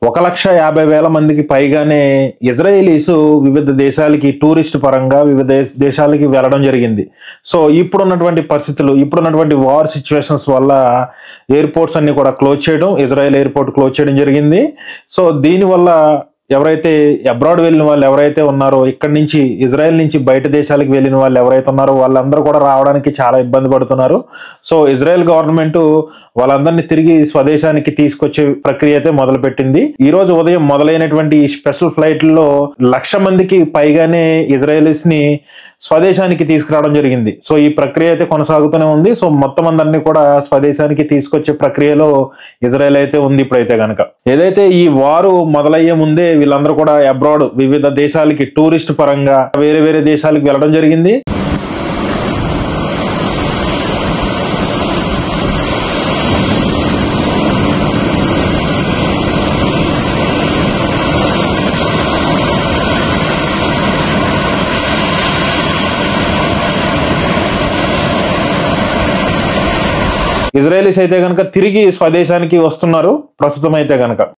1,50,000 మందికి పైగానే ఇజ్రాయేలీస్ వివిధ దేశాలకి టూరిస్ట్ పరంగా వివిధ దేశాలకి వెళ్ళడం జరిగింది. సో ఇప్పుడున్నటువంటి పరిస్థితులు, ఇప్పుడున్నటువంటి వార్ సిచ్యువేషన్స్ వల్ల ఎయిర్పోర్ట్స్ అన్ని కూడా క్లోజ్ చేయడం, ఇజ్రాయెల్ ఎయిర్పోర్ట్ క్లోజ్ చేయడం జరిగింది. సో దీనివల్ల ఎవరైతే అబ్రాడ్ వెళ్ళిన వాళ్ళు ఎవరైతే ఉన్నారో, ఇక్కడి నుంచి ఇజ్రాయెల్ నుంచి బయట దేశాలకు వెళ్ళిన వాళ్ళు ఎవరైతే ఉన్నారో వాళ్ళందరూ కూడా రావడానికి చాలా ఇబ్బంది పడుతున్నారు. సో ఇజ్రాయెల్ గవర్నమెంట్ వాళ్ళందరినీ తిరిగి స్వదేశానికి తీసుకొచ్చే ప్రక్రియ అయితే మొదలుపెట్టింది. ఈ రోజు ఉదయం మొదలైనటువంటి ఈ స్పెషల్ ఫ్లైట్లో 1,00,000 మందికి పైగానే ఇజ్రాయెలీస్ ని స్వదేశానికి తీసుకురావడం జరిగింది. సో ఈ ప్రక్రియ అయితే కొనసాగుతూనే ఉంది. సో మొత్తం అందరినీ కూడా స్వదేశానికి తీసుకొచ్చే ప్రక్రియలో ఇజ్రాయెల్ అయితే ఉంది ఇప్పుడైతే కనుక. ఏదైతే ఈ వారు మొదలయ్యే ముందే వీళ్ళందరూ కూడా అబ్రాడ్ వివిధ దేశాలకి టూరిస్ట్ పరంగా వేరే వేరే దేశాలకు వెళ్ళడం జరిగింది. ఇజ్రాయెలీస్ అయితే కనుక తిరిగి స్వదేశానికి వస్తున్నారు ప్రస్తుతం అయితే కనుక.